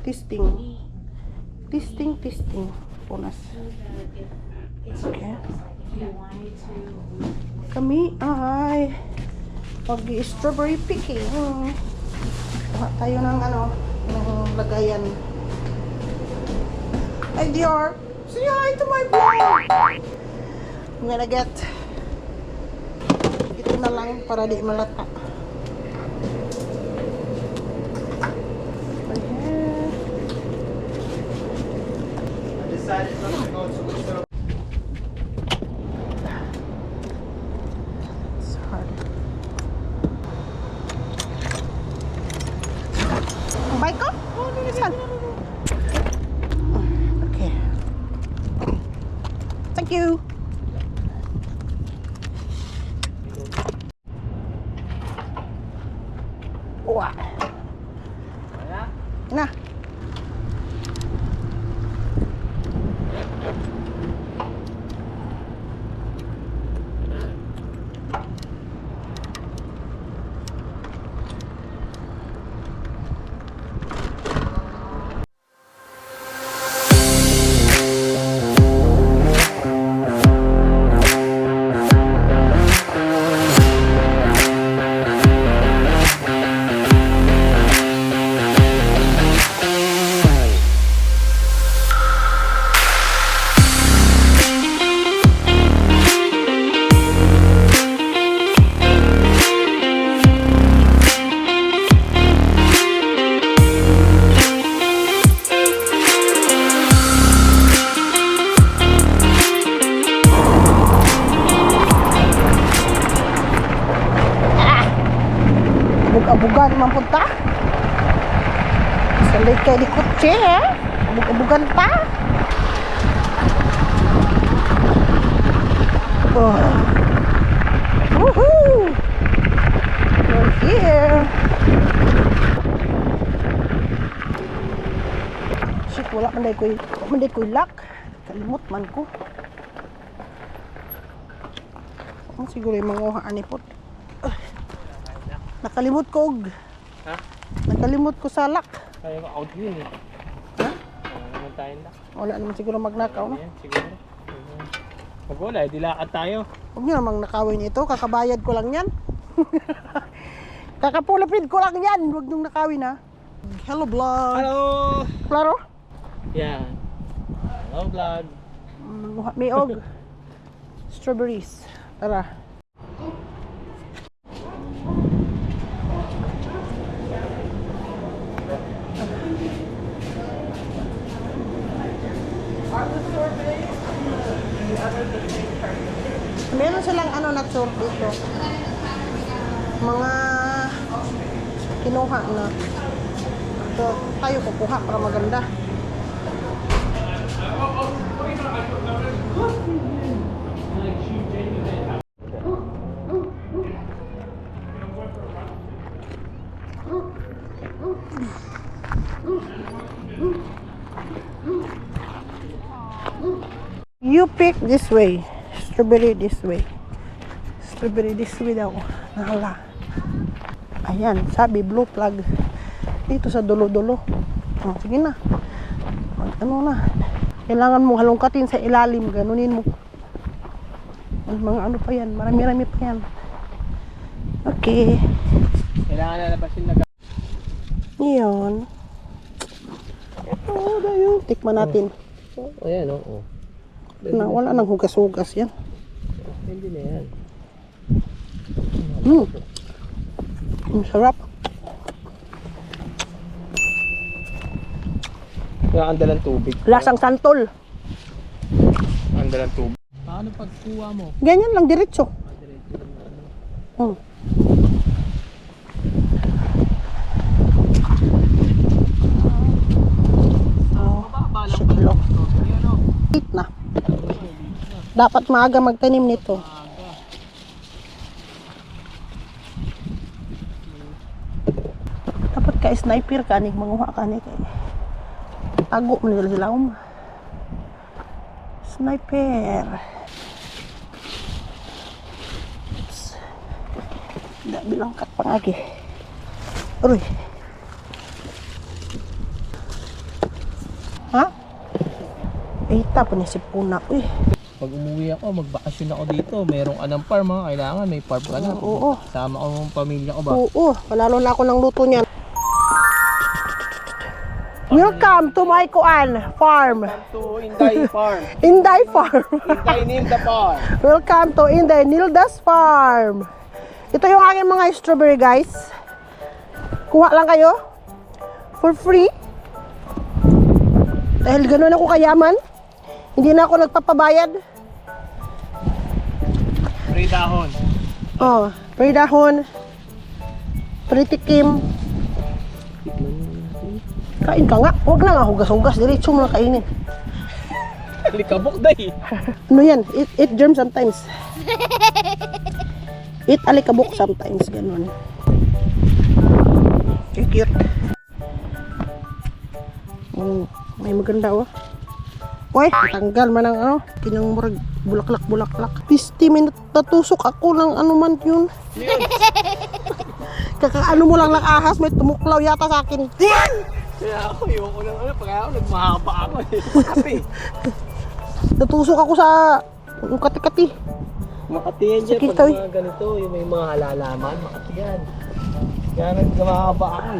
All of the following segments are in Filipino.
Testing. Testing. Punas. Okay. Kami ay mag-strawberry picking. Kuha tayo ng ng lagayan. Hi, Dior. Say hi to my vlog. I'm gonna get ito na lang para di malata. Decided not to go to the It's hard. Bike ko? Saan? Okay. Thank you. Wah. Na. Abug-abugan naman punta. Salay kayo di kutsi Abug-abugan pa. Oh. Woohoo! We're here. Shit, wala manday ko lock. Kalimot man ko. Siguro yung mga anipot. Nakalimot ko og. Ha? Nakalimot ko sa lock. Kaya ko out yun eh. Ha? Wala naman tayo na. Wala naman siguro magnakaw, no? Yan, siguro. Pag wala, di lakad tayo. Huwag nyo namang nakawin ito. Kakabayad ko lang yan. Kakapulapid ko lang yan. Huwag nung nakawin, ha? Hello, vlog. Hello! Klaro? Yan. Hello, vlog. May og. Strawberries. Tara. Meron silang nut short dito. Mga kinuha na. So, tayo kukuha para maganda. You pick this way. Strawberry this way. Strawberry this way daw. Nahala. Ayan, sabi blue plug. Dito sa dulo-dulo. Oh, sige na. Ano na. Kailangan mo halongkatin sa ilalim. Ganunin mo. Mga ano pa yan. Marami-rami pa yan. Okay. Kailangan na labasin na. Iyon. Oo, dayo. Tikman natin. Ayan, oo. Na, wala nang hugas-hugas yan. Hindi na yan. Ang sarap. Kaya andalang tubig. Lasang santol. Andalang tubig. Paano pagkuha mo? Ganyan lang, diretso. Oh. Siglo. Wait na. Dapat maaga magtanim nito. Dapat ka sniper ka ni manguha ka ni kay. Tago mo nila sila Sniper. Oops. Tidak bilang kat pangagi. Uy. Kita po ni si Puna. Uy. Pag umuwi ako, magbakasyon ako dito. Merong anong farm ha. Kailangan may farm ka na. Oo. Sama ko ng pamilya ko ba? Oo. Palalo na ako ng luto niyan. Welcome to my farm. To Inday Farm. Inday Farm. Inday Nilda Farm. Welcome to Inday Nilda's Farm. Ito yung aking mga strawberry, guys. Kuha lang kayo for free. Dahil ganoon ako kayaman, hindi na ako nagpapabayad. Free dahon. Oh, free dahon. Free tikim. Kain ka nga. Huwag na nga hugas-hugas. Diretso mo lang kainin. Alikabok day. Ano yan? Eat germs sometimes. Eat alikabok sometimes. Ganon. Cute. May maganda oh. Uy, tanggal man ang ano. Kinang bulaklak. 50 minutes natusok ako ng ano man yun. Kakaano mo lang ahas. May tumuklaw yata sa akin. Kaya ako, yung unang pag ako, nagmahaba ako Kape. Natusok ako sa kati-kati. Makati yan dyan, Sakit, pag oy. mga ganito, yung may mga halalaman, makati yan. Kaya nagmahaba ako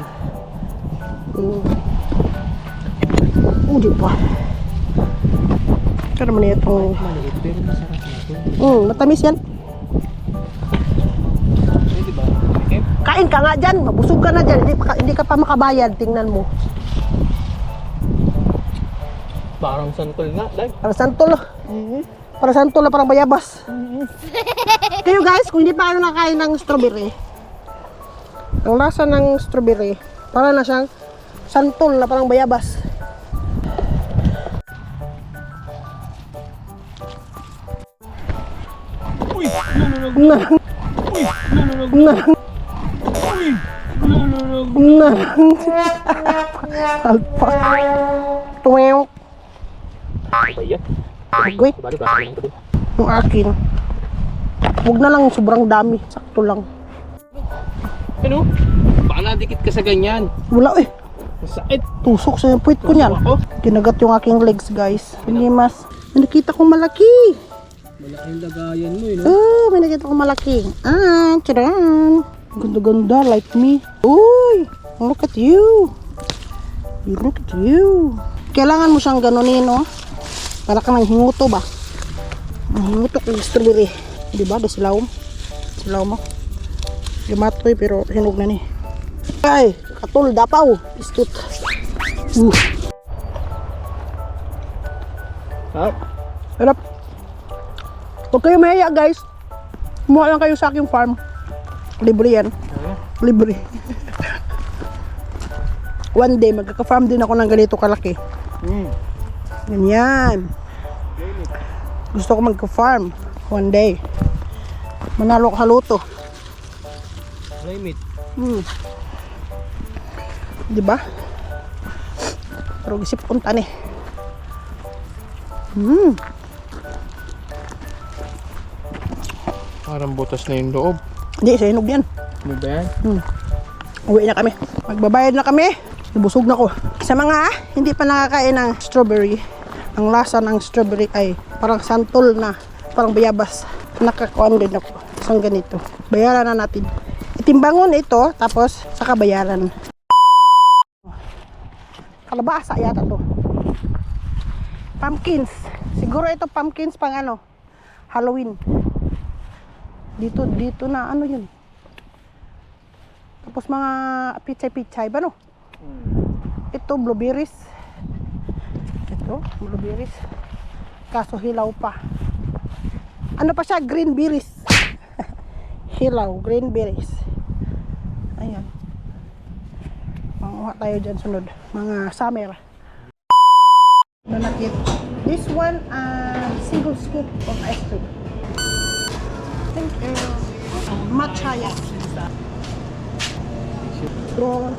Di ba? Kaya naman itong... Maliit, pero masarap na ito. Matamis yan. Pwede ba? Okay? Kain ka nga dyan, mabusog ka na dyan, hindi ka pa makabayad, tingnan mo. Parang santol nga, dag. Para santol. Para santol na parang bayabas. Kayo guys, kung hindi pa kayo nakain ng strawberry, ang lasa ng strawberry, para na siyang santol na parang bayabas. Uy! Alpa. Tuwew. Ayan. Agoy. Yung akin. Huwag na lang sobrang dami. Sakto lang. Ano? Baka nadikit ka sa ganyan. Wala eh. Masakit. Tusok sa puwit ko niyan. Ako. Kinagat yung aking legs guys. Hindi mas. May nakita kong malaki. Malaki yung lagayan mo no? Oh, may nakita kong malaki. Tcharan. Ganda-ganda like me. Uy, look at you. Look at you. Kailangan mo siyang ganunin, no? Para kang hinguto ba? Hinguto ng strawberry. Diba? Silaw mo. Gamatoy pero hinog na ni. Ay, katul dapaw. Istut. Harap. Huwag kayo mahiya guys. Kumuha lang kayo sa aking farm. Libre yan. Libre. One day, magkaka-farm din ako ng ganito kalaki. Ganyan. Gusto ko magka-farm. One day. Manalo ko sa luto. Limit. Diba? Pero isip kong tani. Parang butas na yung loob. Hindi, sa hinog yan. Ano ba yan? Uwi na kami. Magbabayad na kami. Nabusog na ko. Sa mga hindi pa nakakain ng strawberry, ang lasa ng strawberry ay parang santol na, parang bayabas. Nakakuan din ako. Isang ganito. Bayaran na natin. Itimbangon ito, tapos saka bayaran. Kalabasa yata to. Pumpkins. Siguro ito pumpkins pang ano, Halloween. Dito na ano yun. Tapos mga pichay-pichay ba no? Ito blueberries. Ito blueberries. Kaso hilaw pa. Ano pa siya? Green berries. Hilaw, green berries. Ayan. Manguha tayo dyan sunod. Mga summer. Nanakit. This one, single scoop of ice cream. Thank you. Matcha yan. Bro,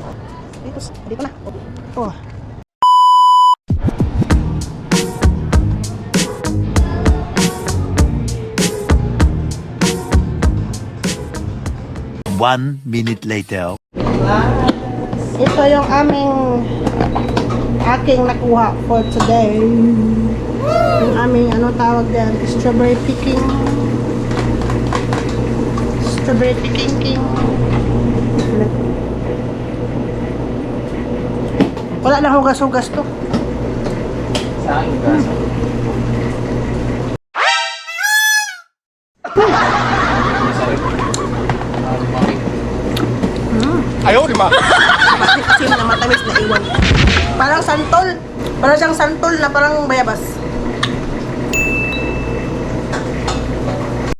dito na. Oh. One minute later. Ito yung aking nakuha for today. Yung aming, ano tawag yan, strawberry picking. Strawberry picking king. Wala na hugas-hugas to. Sa akin gaso. Ayaw, di ba? Asim na matamis na iwan. Parang santol. Parang siyang santol na parang bayabas.